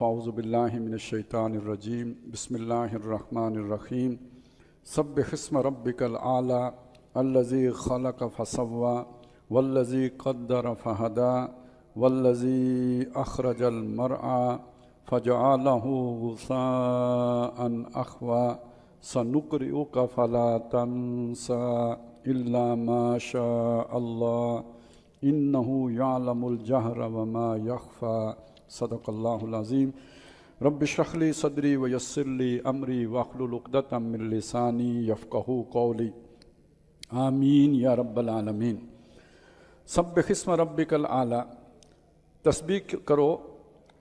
اعوذ باللہ من الشیطان الرجیم بسم اللہ الرحمن الرحیم سبح اسم ربک الاعلی الذی خلق فسوی والذی قدر فہدی والذی اخرج المرعى فجعلہ غثاء احوی سنقرئک فلا تنسى الا ما شاء اللہ انہ یعلم الجہر وما یخفی صدق اللہ العظیم رب اشرح لی صدری ویسر لی امری واحلل عقدۃ من لسانی یفقہوا قولی آمین یا رب العالمین۔ سبح اسم ربک الاعلی، تسبیح کرو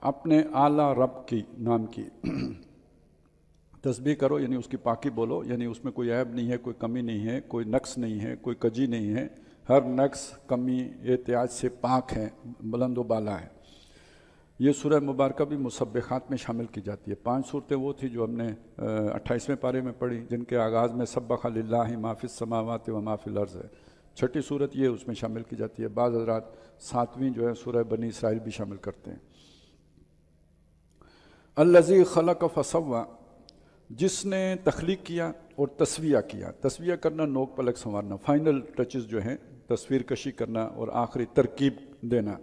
اپنے اعلیٰ رب کی نام کی۔ تسبیح کرو یعنی اس کی پاکی بولو، یعنی اس میں کوئی عیب نہیں ہے، کوئی کمی نہیں ہے، کوئی نقص نہیں ہے، کوئی کجی نہیں ہے، ہر نقص کمی احتیاج سے پاک ہے، بلند و بالا ہے۔ یہ سورہ مبارکہ بھی مسبحات میں شامل کی جاتی ہے۔ 5 صورتیں وہ تھی جو ہم نے 28ویں پارے میں پڑھی، جن کے آغاز میں سبح للہ ما فی السماوات و ما فی الارض ہے۔ 6ٹھی صورت یہ اس میں شامل کی جاتی ہے۔ بعض حضرات 7ویں جو ہے سورہ بنی اسرائیل بھی شامل کرتے ہیں۔ الذی خلق فسوی، جس نے تخلیق کیا اور تسویہ کیا۔ تسویہ کرنا نوک پلک سنوارنا، فائنل ٹچز جو ہیں، تصویر کشی کرنا اور آخری ترکیب دینا۔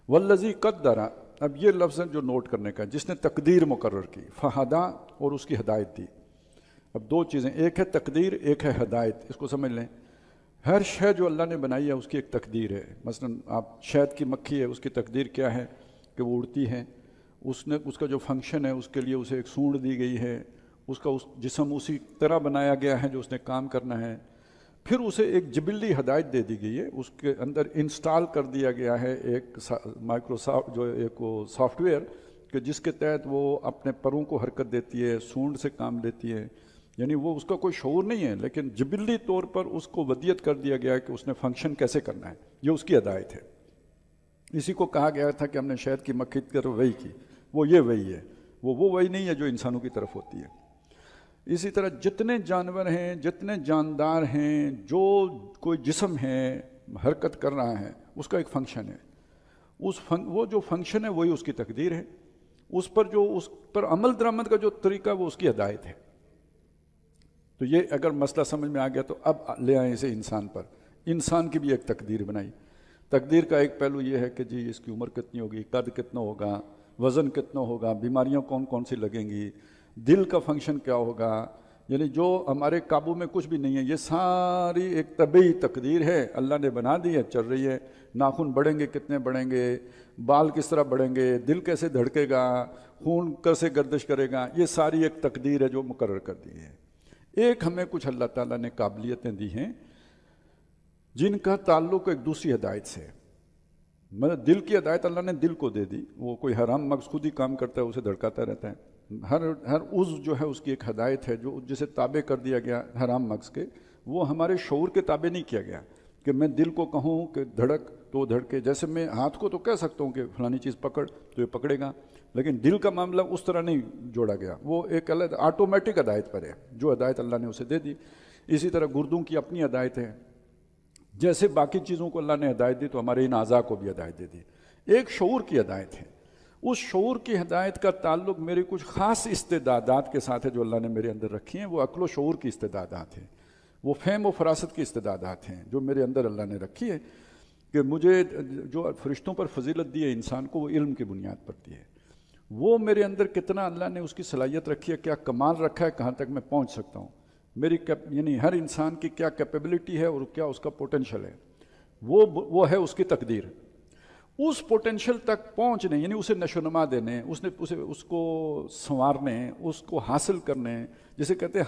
والذی قدر، اب یہ لفظ ہے جو نوٹ کرنے کا، جس نے تقدیر مقرر کی، فہدا، اور اس کی ہدایت دی۔ اب 2 چیزیں، ایک ہے تقدیر، ایک ہے ہدایت، اس کو سمجھ لیں۔ ہر شے جو اللہ نے بنائی ہے اس کی ایک تقدیر ہے۔ مثلا آپ شہد کی مکھی ہے، اس کی تقدیر کیا ہے کہ وہ اڑتی ہے، اس کا جو فنکشن ہے اس کے لیے اسے ایک سونڈ دی گئی ہے، اس کا جسم اسی طرح بنایا گیا ہے جو اس نے کام کرنا ہے۔ پھر اسے ایک جبلی ہدایت دے دی گئی ہے، اس کے اندر انسٹال کر دیا گیا ہے ایک مائکروسافٹ جو ایک سافٹ ویئر کہ جس کے تحت وہ اپنے پروں کو حرکت دیتی ہے، سونڈ سے کام لیتی ہے، یعنی وہ اس کا کوئی شعور نہیں ہے، لیکن جبلی طور پر اس کو ودیت کر دیا گیا ہے کہ اس نے فنکشن کیسے کرنا ہے، یہ اس کی ہدایت ہے۔ اسی کو کہا گیا تھا کہ ہم نے شہد کی مکھی کی طرف وحی کی، وہ یہ وحی ہے، وہ وحی نہیں ہے جو انسانوں کی طرف ہوتی ہے۔ اسی طرح جتنے جانور ہیں، جتنے جاندار ہیں، جو کوئی جسم ہے حرکت کر رہا ہے، اس کا ایک فنکشن ہے۔ وہ جو فنکشن ہے وہی اس کی تقدیر ہے، اس پر عمل درآمد کا جو طریقہ وہ اس کی ہدایت ہے۔ تو یہ اگر مسئلہ سمجھ میں آ گیا تو اب لے آئیں اسے انسان پر۔ انسان کی بھی ایک تقدیر بنائی۔ تقدیر کا ایک پہلو یہ ہے کہ جی اس کی عمر کتنی ہوگی، قد کتنا ہوگا، وزن کتنا ہوگا، بیماریاں کون کون سی لگیں گی، دل کا فنکشن کیا ہوگا، یعنی جو ہمارے قابو میں کچھ بھی نہیں ہے، یہ ساری ایک طبعی تقدیر ہے، اللہ نے بنا دی ہے، چل رہی ہے۔ ناخن بڑھیں گے کتنے بڑھیں گے، بال کس طرح بڑھیں گے، دل کیسے دھڑکے گا، خون کیسے گردش کرے گا، یہ ساری ایک تقدیر ہے جو مقرر کر دی ہے۔ ایک ہمیں کچھ اللہ تعالیٰ نے قابلیتیں دی ہیں جن کا تعلق ایک دوسری ہدایت سے ہے۔ مطلب دل کی ہدایت اللہ نے دل کو دے دی، وہ کوئی حرام مغز خود ہی کام کرتا ہے، اسے دھڑکاتا رہتا ہے۔ ہر عضو جو ہے اس کی ایک ہدایت ہے جو جسے تابع کر دیا گیا حرام مغز کے، وہ ہمارے شعور کے تابع نہیں کیا گیا کہ میں دل کو کہوں کہ دھڑک تو وہ دھڑکے۔ جیسے میں ہاتھ کو تو کہہ سکتا ہوں کہ فلانی چیز پکڑ تو یہ پکڑے گا، لیکن دل کا معاملہ اس طرح نہیں جوڑا گیا، وہ ایک الگ آٹومیٹک ہدایت پر ہے جو ہدایت اللہ نے اسے دے دی۔ اسی طرح گردوں کی اپنی ہدایت ہے، جیسے باقی چیزوں کو اللہ نے ہدایت دی تو ہمارے ان اعضاء کو بھی ہدایت دے دی۔ ایک شعور کی ہدایت ہے، اس شعور کی ہدایت کا تعلق میری کچھ خاص استعدادات کے ساتھ ہے جو اللہ نے میرے اندر رکھی ہیں۔ وہ عقل و شعور کی استعدادات ہیں، وہ فہم و فراست کی استعدادات ہیں جو میرے اندر اللہ نے رکھی ہے، کہ مجھے جو فرشتوں پر فضیلت دی ہے انسان کو، وہ علم کی بنیاد پر دی ہے۔ وہ میرے اندر کتنا اللہ نے اس کی صلاحیت رکھی ہے، کیا کمال رکھا ہے، کہاں تک میں پہنچ سکتا ہوں، میری یعنی ہر انسان کی کیا کیپیبلٹی ہے اور کیا اس کا پوٹینشل ہے، وہ ہے اس کی تقدیر۔ اس پوٹینشل تک پہنچنے، یعنی اسے نشو و نما دینے، اس کو سنوارنے، اس کو حاصل کرنے، جسے کہتے ہیں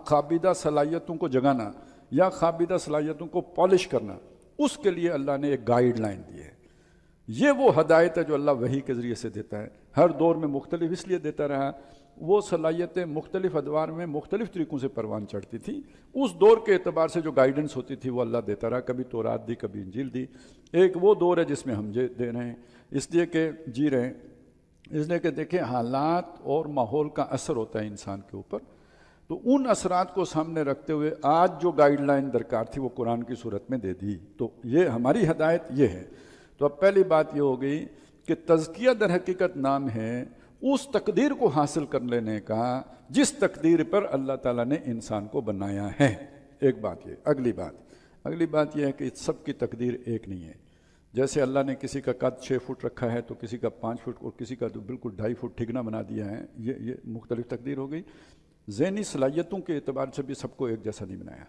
خوابیدہ صلاحیتوں کو جگانا یا خوابیدہ صلاحیتوں کو پالش کرنا، اس کے لیے اللہ نے ایک گائیڈ لائن دی ہے۔ یہ وہ ہدایت ہے جو اللہ وحی کے ذریعے سے دیتا ہے، ہر دور میں مختلف اس لیے دیتا رہا، وہ صلاحیتیں مختلف ادوار میں مختلف طریقوں سے پروان چڑھتی تھی، اس دور کے اعتبار سے جو گائیڈنس ہوتی تھی وہ اللہ دیتا رہا، کبھی تورات دی، کبھی انجیل دی۔ ایک وہ دور ہے جس میں ہم دے رہے ہیں، اس لیے کہ جی رہے ہیں، اس لیے کہ دیکھیں حالات اور ماحول کا اثر ہوتا ہے انسان کے اوپر، تو ان اثرات کو سامنے رکھتے ہوئے آج جو گائیڈ لائن درکار تھی وہ قرآن کی صورت میں دے دی۔ تو یہ ہماری ہدایت یہ ہے۔ تو اب پہلی بات یہ ہو گئی کہ تزکیہ در حقیقت نام ہے اس تقدیر کو حاصل کر لینے کا جس تقدیر پر اللہ تعالیٰ نے انسان کو بنایا ہے. ایک بات یہ. اگلی بات یہ ہے کہ سب کی تقدیر ایک نہیں ہے. جیسے اللہ نے کسی کا قد 6 فٹ رکھا ہے تو کسی کا 5 فٹ اور کسی کا تو بالکل 2.5 فٹ ٹھگنا بنا دیا ہے. یہ مختلف تقدیر ہو گئی. ذہنی صلاحیتوں کے اعتبار سے بھی سب کو ایک جیسا نہیں بنایا.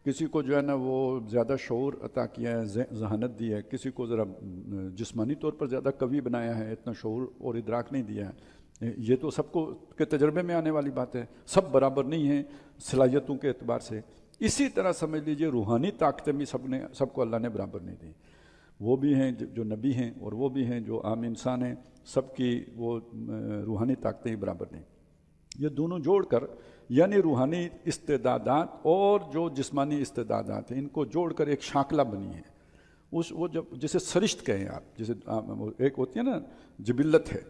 کسی کو جو ہے نا وہ زیادہ شعور عطا کیا ہے, ذہانت دی ہے, کسی کو ذرا جسمانی طور پر زیادہ قوی بنایا ہے, اتنا شعور اور ادراک نہیں دیا ہے. یہ تو سب کو کے تجربے میں آنے والی بات ہے. سب برابر نہیں ہیں صلاحیتوں کے اعتبار سے. اسی طرح سمجھ لیجئے روحانی طاقتیں بھی سب کو اللہ نے برابر نہیں دی. وہ بھی ہیں جو نبی ہیں اور وہ بھی ہیں جو عام انسان ہیں, سب کی وہ روحانی طاقتیں برابر نہیں. یہ دونوں جوڑ کر یعنی روحانی استعدادات اور جو جسمانی استعدادات ہیں ان کو جوڑ کر ایک شاکلہ بنی ہے. وہ جب جسے سرشت کہیں آپ, جسے ایک ہوتی ہے نا جبلت ہے,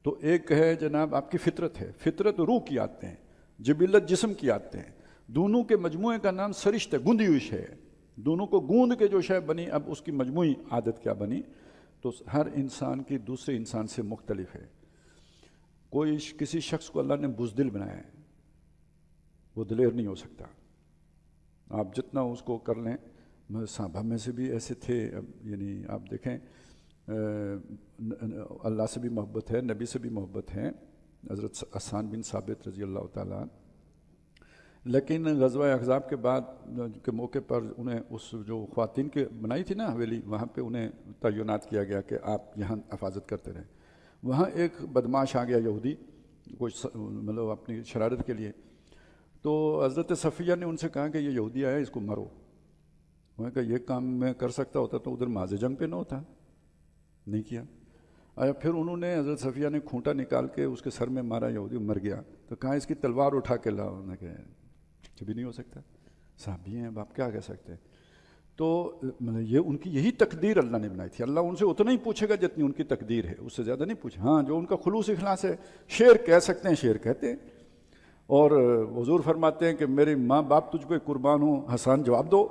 تو ایک ہے جناب آپ کی فطرت ہے. فطرت روح کی عادتیں ہیں, جبلت جسم کی عادتیں ہیں. دونوں کے مجموعے کا نام سرشت ہے, گوندی ہوئی شے ہے. دونوں کو گوند کے جو شے بنی, اب اس کی مجموعی عادت کیا بنی, تو ہر انسان کی دوسرے انسان سے مختلف ہے. کسی شخص کو اللہ نے بزدل بنایا ہے, وہ دلیر نہیں ہو سکتا. آپ جتنا اس کو کر لیں, صحابہ میں سے بھی ایسے تھے. یعنی آپ دیکھیں اللہ سے بھی محبت ہے, نبی سے بھی محبت ہے, حضرت حسان بن ثابت رضی اللہ تعالیٰ. لیکن غزوہ احزاب کے بعد کے موقع پر انہیں اس جو خواتین کے بنائی تھی نا حویلی, وہاں پہ انہیں تعینات کیا گیا کہ آپ یہاں حفاظت کرتے رہیں. وہاں ایک بدماش آ گیا یہودی, کچھ مطلب اپنی شرارت کے لیے. تو حضرت صفیہ نے ان سے کہا کہ یہ یہودی آیا, اس کو مرو. میں کہا یہ کام میں کر سکتا ہوتا تو ادھر ماض جنگ پہ نہ ہوتا, نہیں کیا. پھر انہوں نے حضرت صفیہ نے کھونٹا نکال کے اس کے سر میں مارا, یہودی مر گیا. تو کہا اس کی تلوار اٹھا کے لاؤ. انہوں نے کہا کبھی نہیں ہو سکتا, صحابی ہیں, اب آپ کیا کہہ سکتے ہیں. تو یہ ان کی یہی تقدیر اللہ نے بنائی تھی. اللہ ان سے اتنا ہی پوچھے گا جتنی ان کی تقدیر ہے, اس سے زیادہ نہیں پوچھے. ہاں جو ان کا خلوص اخلاص ہے, شعر کہہ سکتے ہیں, شعر کہتے ہیں. اور حضور فرماتے ہیں کہ میری ماں باپ تجھ پہ قربان ہوں, حسان جواب دو.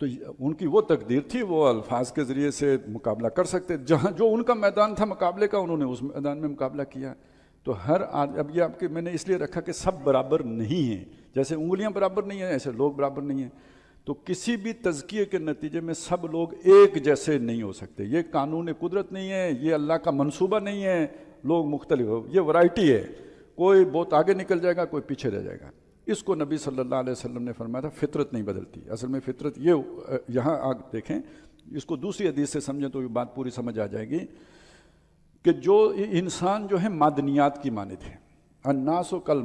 تو ان کی وہ تقدیر تھی, وہ الفاظ کے ذریعے سے مقابلہ کر سکتے. جہاں جو ان کا میدان تھا مقابلے کا, انہوں نے اس میدان میں مقابلہ کیا. تو اب یہ آپ کے میں نے اس لیے رکھا کہ سب برابر نہیں ہیں. جیسے انگلیاں برابر نہیں ہیں ایسے لوگ برابر نہیں ہیں. تو کسی بھی تزکیے کے نتیجے میں سب لوگ ایک جیسے نہیں ہو سکتے. یہ قانون قدرت نہیں ہے, یہ اللہ کا منصوبہ نہیں ہے. لوگ مختلف ہو, یہ ورائٹی ہے. کوئی بہت آگے نکل جائے گا, کوئی پیچھے رہ جائے گا. اس کو نبی صلی اللہ علیہ وسلم نے فرمایا تھا فطرت نہیں بدلتی. اصل میں فطرت یہ, یہاں آپ دیکھیں اس کو دوسری حدیث سے سمجھیں تو یہ بات پوری سمجھ آ جائے گی کہ جو انسان جو ہے معدنیات کی مانند ہے. الناس و کل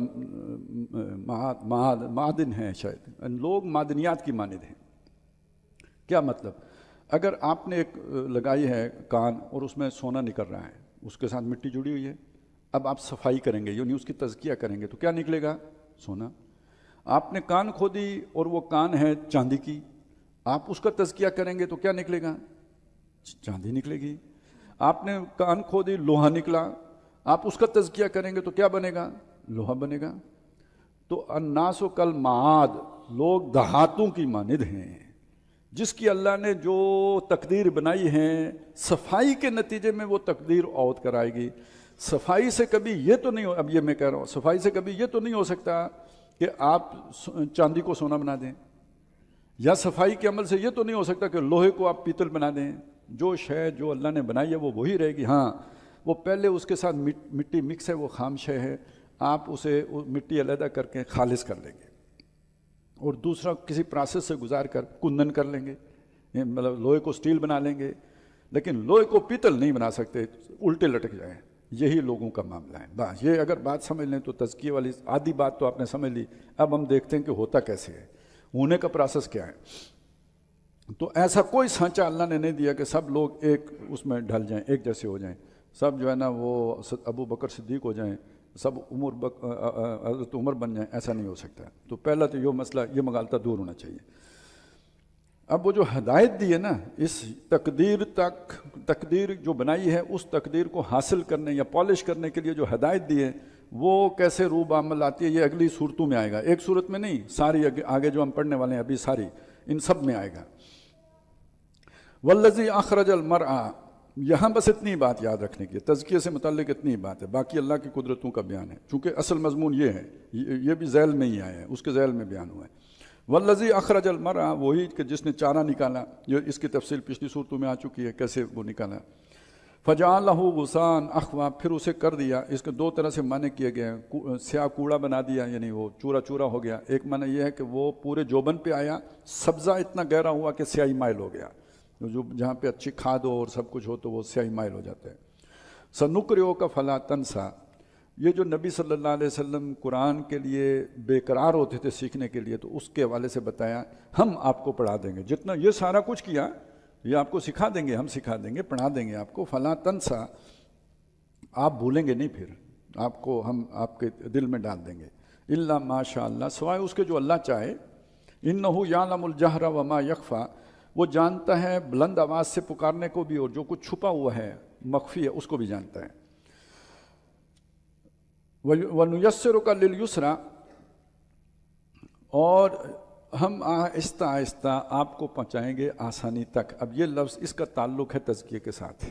معدن ہیں, شاید لوگ معدنیات کی مانند ہیں. کیا مطلب؟ اگر آپ نے ایک لگائی ہے کان اور اس میں سونا نکل رہا ہے, اس کے ساتھ مٹی جڑی ہوئی ہے. اب آپ صفائی کریں گے یعنی اس کی تزکیہ کریں گے تو کیا نکلے گا؟ سونا. آپ نے کان کھودی اور وہ کان ہے چاندی کی, آپ اس کا تزکیہ کریں گے تو کیا نکلے گا؟ چاندی نکلے گی. آپ نے کان کھودی, لوہا نکلا, آپ اس کا تزکیہ کریں گے تو کیا بنے گا؟ لوہا بنے گا. تو الناس کل معاد, لوگ دھاتوں کی مانند ہیں. جس کی اللہ نے جو تقدیر بنائی ہے, صفائی کے نتیجے میں وہ تقدیر عود کرائے گی. صفائی سے کبھی یہ تو نہیں اب یہ میں کہہ رہا ہوں, صفائی سے کبھی یہ تو نہیں ہو سکتا کہ آپ چاندی کو سونا بنا دیں, یا صفائی کے عمل سے یہ تو نہیں ہو سکتا کہ لوہے کو آپ پیتل بنا دیں. جو شے جو اللہ نے بنائی ہے وہ وہی رہے گی. ہاں وہ پہلے اس کے ساتھ مٹی مکس ہے, وہ خام شے ہے, آپ اسے مٹی علیحدہ کر کے خالص کر لیں گے اور دوسرا کسی پروسیس سے گزار کر کندن کر لیں گے, مطلب لوہے کو سٹیل بنا لیں گے. لیکن لوہے کو پیتل نہیں بنا سکتے, الٹے لٹک جائیں. یہی لوگوں کا معاملہ ہے. بس یہ اگر بات سمجھ لیں تو تزکیے والی آدھی بات تو آپ نے سمجھ لی. اب ہم دیکھتے ہیں کہ ہوتا کیسے ہے, ہونے کا پروسیس کیا ہے. تو ایسا کوئی سانچہ اللہ نے نہیں دیا کہ سب لوگ ایک اس میں ڈھل جائیں, ایک جیسے ہو جائیں. سب جو ہے نا وہ ابو بکر صدیق ہو جائیں, سب حضرت عمر بن جائیں, ایسا نہیں ہو سکتا. تو پہلا تو یہ مسئلہ, یہ مغالطہ دور ہونا چاہیے. اب وہ جو ہدایت دی ہے نا, اس تقدیر جو بنائی ہے, اس تقدیر کو حاصل کرنے یا پالش کرنے کے لیے جو ہدایت دی ہے, وہ کیسے روب عمل آتی ہے یہ اگلی صورتوں میں آئے گا. ایک صورت میں نہیں, ساری آگے جو ہم پڑھنے والے ہیں ابھی ساری, ان سب میں آئے گا. والذی اخرج المرعى, یہاں بس اتنی بات یاد رکھنے کی، تزکیے سے متعلق اتنی بات ہے، باقی اللہ کی قدرتوں کا بیان ہے، چونکہ اصل مضمون یہ ہے، یہ بھی ذیل میں ہی آیا ہے، اس کے ذیل میں بیان ہوا ہے۔ والذی اخرج المرعى، وہی کہ جس نے چارہ نکالا، یہ اس کی تفصیل پچھلی صورتوں میں آ چکی ہے کیسے وہ نکالا۔ فجعلہ غثاء اخوا، پھر اسے کر دیا، اس کے دو طرح سے معنی کیے گئے ہیں، سیاہ کوڑا بنا دیا، یعنی وہ چورا چورا ہو گیا۔ ایک معنی یہ ہے کہ وہ پورے جوبن پہ آیا، سبزہ اتنا گہرا ہوا کہ سیاہی مائل ہو گیا، جو جہاں پہ اچھی کھاد ہو اور سب کچھ ہو تو وہ سیاہی مائل ہو جاتا ہے۔ سنقرئک فلا تنسیٰ، یہ جو نبی صلی اللہ علیہ وسلم قرآن کے لیے بے قرار ہوتے تھے سیکھنے کے لیے، تو اس کے حوالے سے بتایا ہم آپ کو پڑھا دیں گے، جتنا یہ سارا کچھ کیا یہ آپ کو سکھا دیں گے، ہم سکھا دیں گے، پڑھا دیں گے آپ کو۔ فلا تنسیٰ، آپ بھولیں گے نہیں، پھر آپ کو ہم آپ کے دل میں ڈال دیں گے۔ الا ما شاء اللہ، سوائے اس کے جو اللہ چاہے۔ انہ یعلم الجہر وما یخفی، وہ جانتا ہے بلند آواز سے پکارنے کو بھی اور جو کچھ چھپا ہوا ہے مخفی ہے اس کو بھی جانتا ہے۔ وَنُيَسِّرُكَ لِلْيُسْرَىٰ، اور ہم آہستہ آہستہ آپ کو پہنچائیں گے آسانی تک۔ اب یہ لفظ اس کا تعلق ہے تزکیے کے ساتھ،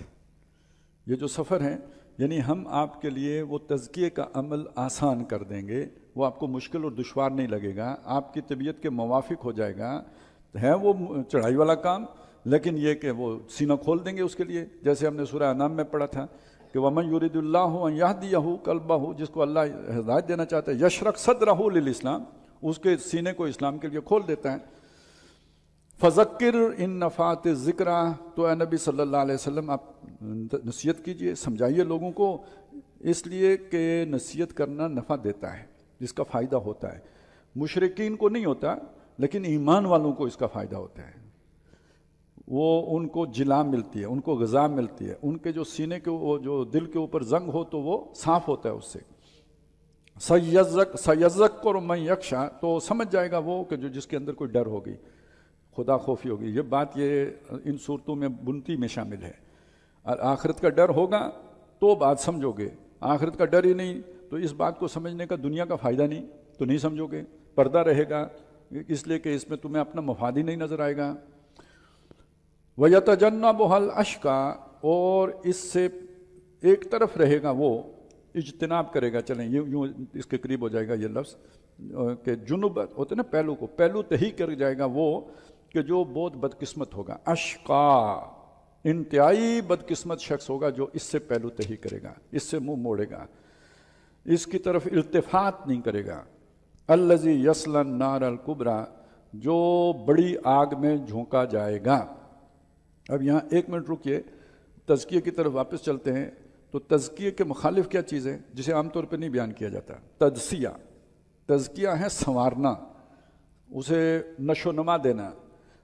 یہ جو سفر ہے یعنی ہم آپ کے لیے وہ تزکیے کا عمل آسان کر دیں گے، وہ آپ کو مشکل اور دشوار نہیں لگے گا، آپ کی طبیعت کے موافق ہو جائے گا۔ ہے وہ چڑھائی والا کام، لیکن یہ کہ وہ سینہ کھول دیں گے اس کے لیے، جیسے ہم نے سورہ انعام میں پڑھا تھا کہ وَمَن يُرِدُ اللَّهُ أَن يَهْدِيَهُ قَلْبَهُ، جس کو اللہ ہدایت دینا چاہتا ہے، يَشْرَحْ صَدْرَهُ لِلْإِسْلَامِ، اس کے سینے کو اسلام کے لیے کھول دیتا ہے۔ فَذَكِّرْ إِن نَفَعَتِ الذِّكْرَىٰ، تو اے نبی صلی اللہ علیہ وسلم آپ نصیحت کیجئے، سمجھائیے لوگوں کو، اس لیے کہ نصیحت کرنا نفع دیتا ہے، جس کا فائدہ ہوتا ہے۔ مشرکین کو نہیں ہوتا، لیکن ایمان والوں کو اس کا فائدہ ہوتا ہے، وہ ان کو جلا ملتی ہے، ان کو غذا ملتی ہے، ان کے جو سینے کے وہ جو دل کے اوپر زنگ ہو تو وہ صاف ہوتا ہے اس سے۔ سَيَذَّكَّرُ مَن يَخْشَىٰ، تو سمجھ جائے گا وہ کہ جو جس کے اندر کوئی ڈر ہوگی، خدا خوفی ہوگی۔ یہ بات یہ ان صورتوں میں بنتی میں شامل ہے۔ اور آخرت کا ڈر ہوگا تو بات سمجھو گے، آخرت کا ڈر ہی نہیں تو اس بات کو سمجھنے کا دنیا کا فائدہ نہیں، تو نہیں سمجھو گے۔ پردہ رہے گا اس لیے کہ اس میں تمہیں اپنا مفاد ہی نہیں نظر آئے گا۔ وَيَتَجَنَّبُهَا الْأَشْقَىٰ، اور اس سے ایک طرف رہے گا وہ، اجتناب کرے گا، چلیں یوں اس کے قریب ہو جائے گا یہ لفظ کہ جنوب ہوتے نا پہلو کو، پہلو تہی کر جائے گا وہ کہ جو بہت بدقسمت ہوگا۔ اشقا، انتہائی بدقسمت شخص ہوگا جو اس سے پہلو تہی کرے گا، اس سے منہ موڑے گا، اس کی طرف التفات نہیں کرے گا۔ الذی یصلی النار الکبریٰ، جو بڑی آگ میں جھونکا جائے گا۔ اب یہاں ایک منٹ رکیے، تزکیے کی طرف واپس چلتے ہیں۔ تو تزکیے کے مخالف کیا چیز ہے جسے عام طور پہ نہیں بیان کیا جاتا؟ تجزیہ۔ تزکیہ ہے سنوارنا، اسے نشو و نما دینا،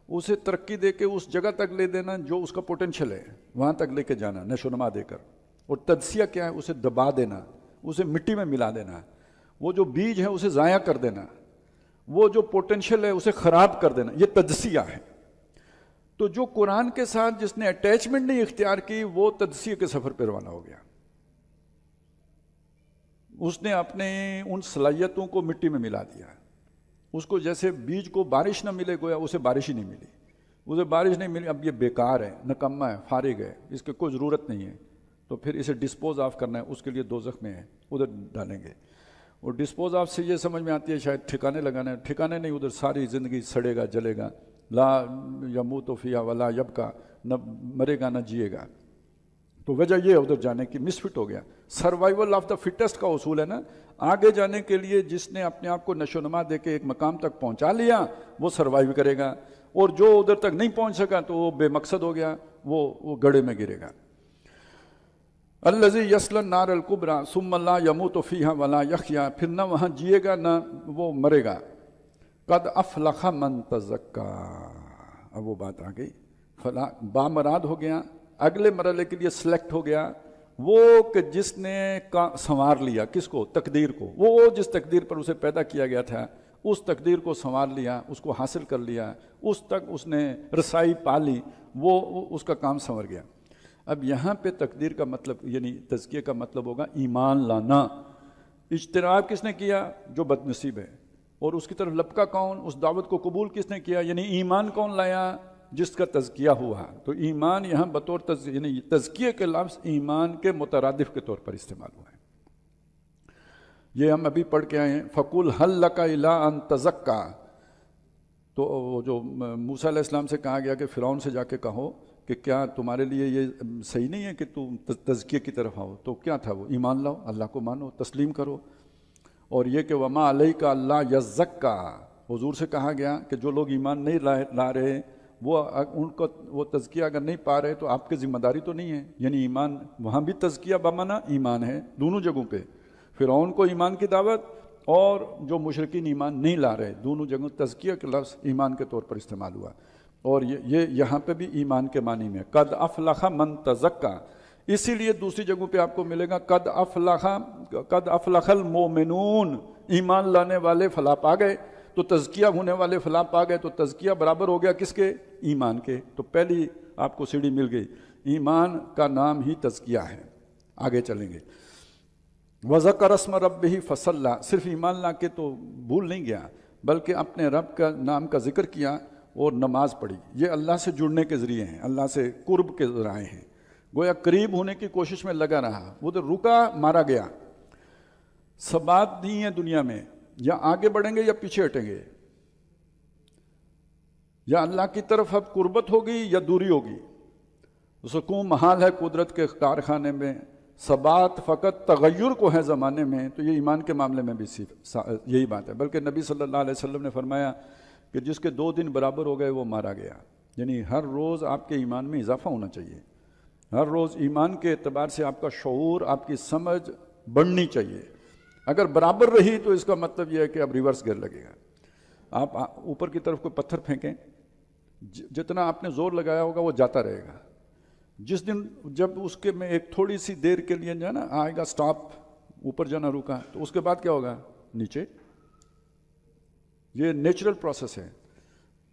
اسے ترقی دے کے اس جگہ تک لے دینا جو اس کا پوٹینشل ہے، وہاں تک لے کے جانا نشو و نما دے کر۔ اور تجزیہ کیا ہے؟ اسے دبا دینا، اسے مٹی میں ملا دینا، وہ جو بیج ہے اسے ضائع کر دینا، وہ جو پوٹینشل ہے اسے خراب کر دینا، یہ تجزیہ ہے۔ تو جو قرآن کے ساتھ جس نے اٹیچمنٹ نہیں اختیار کی وہ تجزیے کے سفر پہ روانہ ہو گیا، اس نے اپنے ان صلاحیتوں کو مٹی میں ملا دیا۔ اس کو جیسے بیج کو بارش نہ ملے گویا اسے بارش ہی نہیں ملی، اسے بارش نہیں ملی، اب یہ بیکار ہے، نکما ہے، فارغ ہے، اس کی کوئی ضرورت نہیں ہے، تو پھر اسے ڈسپوز آف کرنا ہے، اس کے لیے دوزخ میں ہے، ادھر ڈالیں گے۔ اور ڈسپوز آف سے یہ سمجھ میں آتی ہے شاید ٹھکانے لگانا ہے، ٹھکانے نہیں، ادھر ساری زندگی سڑے گا جلے گا، لا یموت فیہا ولا یبقیٰ، نہ مرے گا نہ جیے گا۔ تو وجہ یہ ادھر جانے کی مس فٹ ہو گیا۔ سروائیول آف دا فٹسٹ کا اصول ہے نا، آگے جانے کے لیے جس نے اپنے آپ کو نشو و نما دے کے ایک مقام تک پہنچا لیا وہ سروائیو کرے گا، اور جو ادھر تک نہیں پہنچ سکا تو وہ بے مقصد ہو گیا، وہ گڑھے میں گرے گا۔ الذی یصلی النار الکبریٰ ثم لا یموت فیہا ولا یحییٰ، پھر نہ وہاں جیے گا نہ وہ مرے گا۔ قد افلح من تزکیٰ، اب وہ بات آ گئی، بامراد ہو گیا، اگلے مرحلے کے لیے سلیکٹ ہو گیا وہ کہ جس نے سنوار لیا، کس کو؟ تقدیر کو، وہ جس تقدیر پر اسے پیدا کیا گیا تھا اس تقدیر کو سنوار لیا، اس کو حاصل کر لیا، اس تک اس نے رسائی پا لی، وہ اس کا کام سنور گیا۔ اب یہاں پہ تقدیر کا مطلب یعنی تزکیے کا مطلب ہوگا ایمان لانا۔ اجتناب کس نے کیا؟ جو بد نصیب ہے، اور اس کی طرف لپکا کون؟ اس دعوت کو قبول کس نے کیا؟ یعنی ایمان کون لایا؟ جس کا تزکیہ ہوا. تو ایمان یہاں بطور یعنی تزکیے کے لفظ ایمان کے مترادف کے طور پر استعمال ہوا ہے. یہ ہم ابھی پڑھ کے آئے ہیں. فَقُلْ هَلْ لَكَ إِلَىٰ أَن تَزَكَّىٰ. تو وہ جو موسیٰ علیہ السلام سے کہا گیا کہ فرعون سے جا کے کہو کہ کیا تمہارے لیے یہ صحیح نہیں ہے کہ تم تزکیے کی طرف آؤ. تو کیا تھا وہ؟ ایمان لاؤ، اللہ کو مانو، تسلیم کرو. اور یہ کہ وَمَا عَلَيْكَ أَلَّا يَزَّكَّىٰ. حضور سے کہا گیا کہ جو لوگ ایمان نہیں لا رہے وہ ان کو وہ تزکیہ اگر نہیں پا رہے تو آپ کی ذمہ داری تو نہیں ہے. یعنی ایمان وہاں بھی تزکیہ بمانا ایمان ہے دونوں جگہوں پہ. فرعون کو ایمان کی دعوت اور جو مشرکین ایمان نہیں لا رہے، دونوں جگہوں تزکیہ کے لفظ ایمان کے طور پر استعمال ہوا. اور یہ یہاں پہ بھی ایمان کے معنی میں قد افلح من تزکا. اسی لیے دوسری جگہوں پہ آپ کو ملے گا قد افلح المومنون. ایمان لانے والے فلاح پا گئے، تو تزکیہ ہونے والے فلاح پا گئے. تو تزکیہ برابر ہو گیا کس کے؟ ایمان کے. تو پہلی آپ کو سیڑھی مل گئی. ایمان کا نام ہی تزکیہ ہے. آگے چلیں گے. وَذَكَرَ اسْمَ رَبِّهِ فَصَلَّىٰ. صرف ایمان لا کے تو بھول نہیں گیا بلکہ اپنے رب کا نام کا ذکر کیا اور نماز پڑھی. یہ اللہ سے جڑنے کے ذریعے ہیں، اللہ سے قرب کے ذرائع ہیں. گویا قریب ہونے کی کوشش میں لگا رہا. وہ تو رکا، مارا گیا. ثبات نہیں ہے دنیا میں. یا آگے بڑھیں گے یا پیچھے ہٹیں گے. یا اللہ کی طرف اب قربت ہوگی یا دوری ہوگی. سکون محال ہے قدرت کے کارخانے میں. ثبات فقط تغیر کو ہے زمانے میں. تو یہ ایمان کے معاملے میں بھی یہی بات ہے. بلکہ نبی صلی اللہ علیہ وسلم نے فرمایا کہ جس کے 2 دن برابر ہو گئے وہ مارا گیا. یعنی ہر روز آپ کے ایمان میں اضافہ ہونا چاہیے. ہر روز ایمان کے اعتبار سے آپ کا شعور، آپ کی سمجھ بڑھنی چاہیے. اگر برابر رہی تو اس کا مطلب یہ ہے کہ اب ریورس گیئر لگے گا. آپ اوپر کی طرف کوئی پتھر پھینکیں، جتنا آپ نے زور لگایا ہوگا وہ جاتا رہے گا. جس دن جب اس کے میں ایک تھوڑی سی دیر کے لیے جو ہے نا آئے گا سٹاپ، اوپر جانا رکا، تو اس کے بعد کیا ہوگا؟ نیچے. یہ نیچرل پروسیس ہے.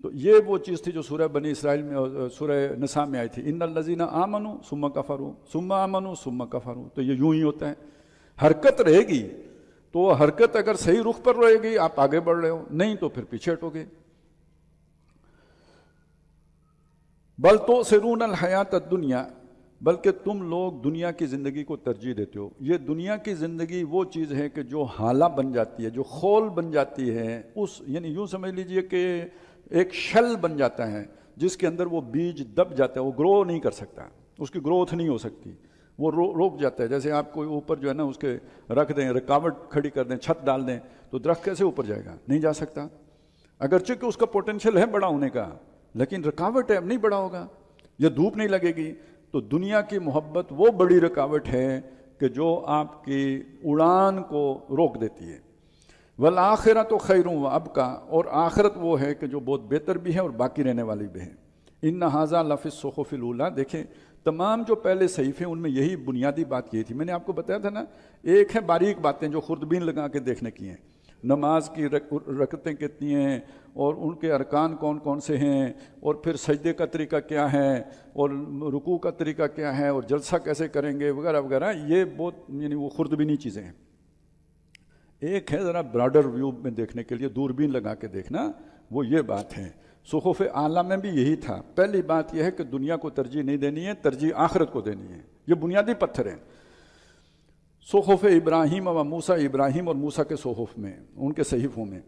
تو یہ وہ چیز تھی جو سورہ بنی اسرائیل میں، سورہ نساء میں آئی تھی. ان الذین آمنوا ثم کفروا ثم آمنوا ثم کفروا. تو یہ یوں ہی ہوتا ہے. حرکت رہے گی تو وہ حرکت اگر صحیح رخ پر رہے گی آپ آگے بڑھ رہے ہو، نہیں تو پھر پیچھے ہٹو گے. بل تؤثرون الحیات الدنیا. بلکہ تم لوگ دنیا کی زندگی کو ترجیح دیتے ہو. یہ دنیا کی زندگی وہ چیز ہے کہ جو حالہ بن جاتی ہے، جو خول بن جاتی ہے. یعنی یوں سمجھ لیجئے کہ ایک شل بن جاتا ہے جس کے اندر وہ بیج دب جاتا ہے. وہ گرو نہیں کر سکتا، اس کی گروتھ نہیں ہو سکتی، وہ روک جاتا ہے. جیسے آپ کوئی اوپر جو ہے نا اس کے رکھ دیں، رکاوٹ کھڑی کر دیں، چھت ڈال دیں، تو درخت کیسے اوپر جائے گا؟ نہیں جا سکتا. اگرچہ کہ اس کا پوٹینشیل ہے بڑا ہونے کا، لیکن رکاوٹ ہے، اب نہیں بڑا ہوگا. یہ دھوپ نہیں لگے گی. تو دنیا کی محبت وہ بڑی رکاوٹ ہے کہ جو آپ کی اڑان کو روک دیتی ہے. والآخرۃ خیر وابقیٰ. اور آخرت وہ ہے کہ جو بہت بہتر بھی ہے اور باقی رہنے والی بھی ہے. ان ھذا لفی الصحف الاولیٰ. دیکھیں تمام جو پہلے صحیفے ان میں یہی بنیادی بات یہ تھی. میں نے آپ کو بتایا تھا نا، ایک ہے باریک باتیں جو خوردبین لگا کے دیکھنے کی ہیں. نماز کی رکعتیں کتنی ہیں، اور ان کے ارکان کون کون سے ہیں، اور پھر سجدے کا طریقہ کیا ہے، اور رکوع کا طریقہ کیا ہے، اور جلسہ کیسے کریں گے وغیرہ وغیرہ. یہ بہت یعنی وہ خوردبینی چیزیں ہیں. ایک ہے ذرا براڈر ویو میں دیکھنے کے لیے دوربین لگا کے دیکھنا، وہ یہ بات ہے. صحف اعلیٰ میں بھی یہی تھا. پہلی بات یہ ہے کہ دنیا کو ترجیح نہیں دینی ہے، ترجیح آخرت کو دینی ہے. یہ بنیادی پتھر ہیں. صحف ابراہیم و موسیٰ. ابراہیم اور موسیٰ کے صحف میں، ان کے صحیفوں میں